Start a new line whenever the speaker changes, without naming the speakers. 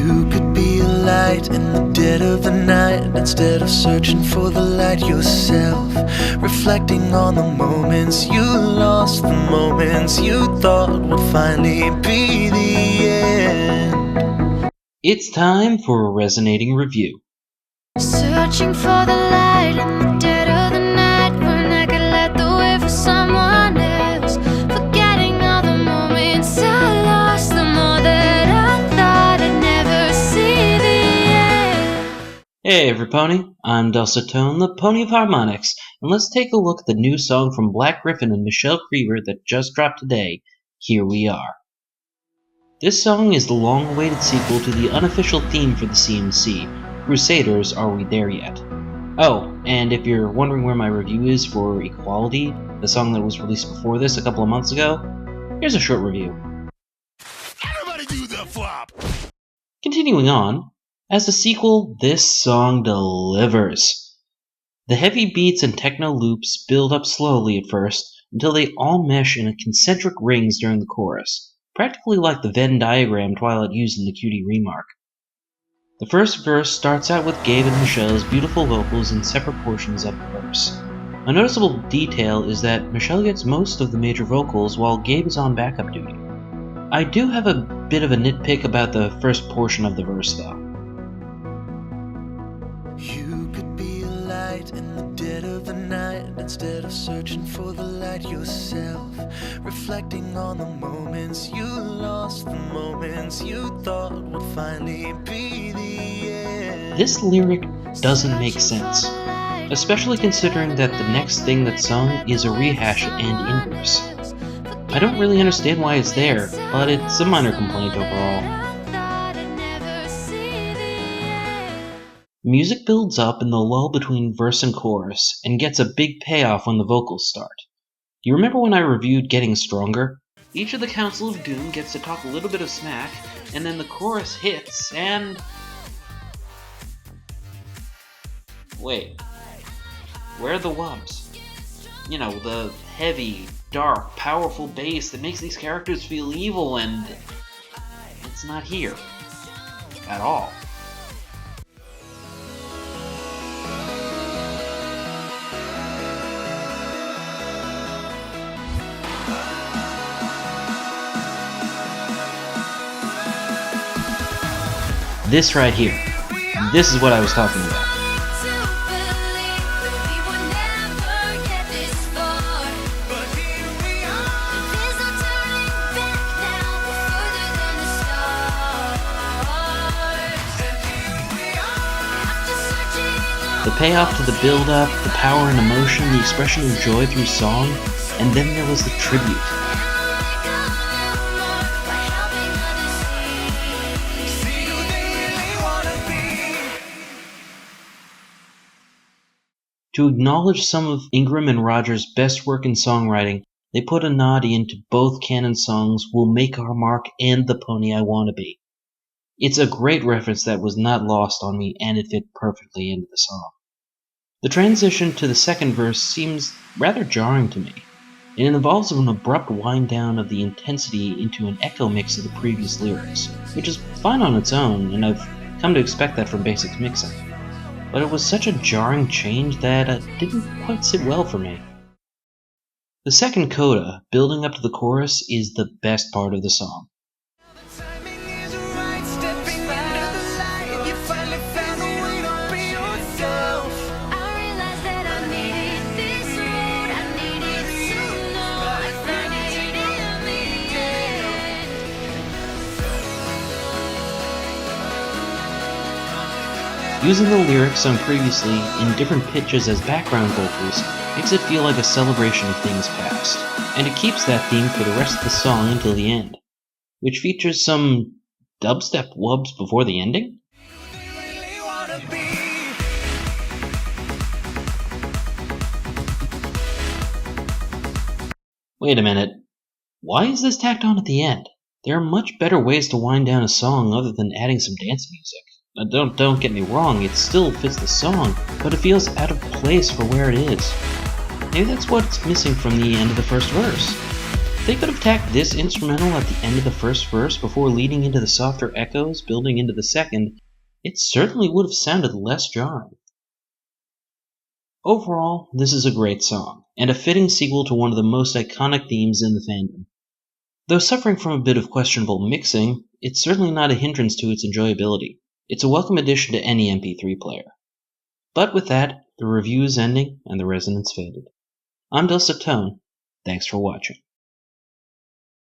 You could be a light in the dead of the night, instead of searching for the light yourself, reflecting on the moments you lost, the moments you thought would finally be the end.
It's time for a resonating review.
Searching for the light in the dead of the night, when I could light the way for someone else, forgetting all the moments I lost, the more that I thought I'd never see the end.
Hey everypony, I'm Dulcet, the Pony of Harmonics, and let's take a look at the new song from Black Gryphon and Michelle Creever that just dropped today, Here We Are. This song is the long-awaited sequel to the unofficial theme for the CMC, Crusaders, Are We There Yet? Oh, and if you're wondering where my review is for Equality, the song that was released before this a couple of months ago, here's a short review.
Everybody do the flop!
Continuing on, as a sequel, this song delivers. The heavy beats and techno loops build up slowly at first, until they all mesh in concentric rings during the chorus, practically like the Venn diagram Twilight used in the Cutie Remark. The first verse starts out with Gabe and Michelle's beautiful vocals in separate portions of the verse. A noticeable detail is that Michelle gets most of the major vocals while Gabe is on backup duty. I do have a bit of a nitpick about the first portion of the verse though.
You could be a light in the dead of the night, instead of searching for the light yourself, reflecting on the moments you lost, the moments you thought would finally be the end.
This lyric doesn't make sense, especially considering that the next thing that's sung is a rehash and inverse. I don't really understand why it's there, but it's a minor complaint overall. Music builds up in the lull between verse and chorus, and gets a big payoff when the vocals start. Do you remember when I reviewed Getting Stronger? Each of the Council of Doom gets to talk a little bit of smack, and then the chorus hits, and... Wait. Where are the wubs? You know, the heavy, dark, powerful bass that makes these characters feel evil, and... it's not here. At all. This right here. This is what I was talking about. The payoff to the build-up, the power and emotion, the expression of joy through song, and then there was the tribute. To acknowledge some of Ingram and Rogers' best work in songwriting, they put a nod into both canon songs Will Make Our Mark and The Pony I Wanna Be. It's a great reference that was not lost on me, and it fit perfectly into the song. The transition to the second verse seems rather jarring to me. It involves an abrupt wind down of the intensity into an echo mix of the previous lyrics, which is fine on its own, and I've come to expect that from basic mixing. But it was such a jarring change that it didn't quite sit well for me. The second coda, building up to the chorus, is the best part of the song. Using the lyrics sung previously in different pitches as background vocals makes it feel like a celebration of things past, and it keeps that theme for the rest of the song until the end, which features some dubstep wubs before the ending? Wait a minute, why is this tacked on at the end? There are much better ways to wind down a song other than adding some dance music. Don't get me wrong, it still fits the song, but it feels out of place for where it is. Maybe that's what's missing from the end of the first verse. If they could have tacked this instrumental at the end of the first verse before leading into the softer echoes building into the second, it certainly would have sounded less jarring. Overall, this is a great song, and a fitting sequel to one of the most iconic themes in the fandom. Though suffering from a bit of questionable mixing, it's certainly not a hindrance to its enjoyability. It's a welcome addition to any MP3 player. But with that, the review is ending and the resonance faded. I'm Dulcet. Thanks for watching.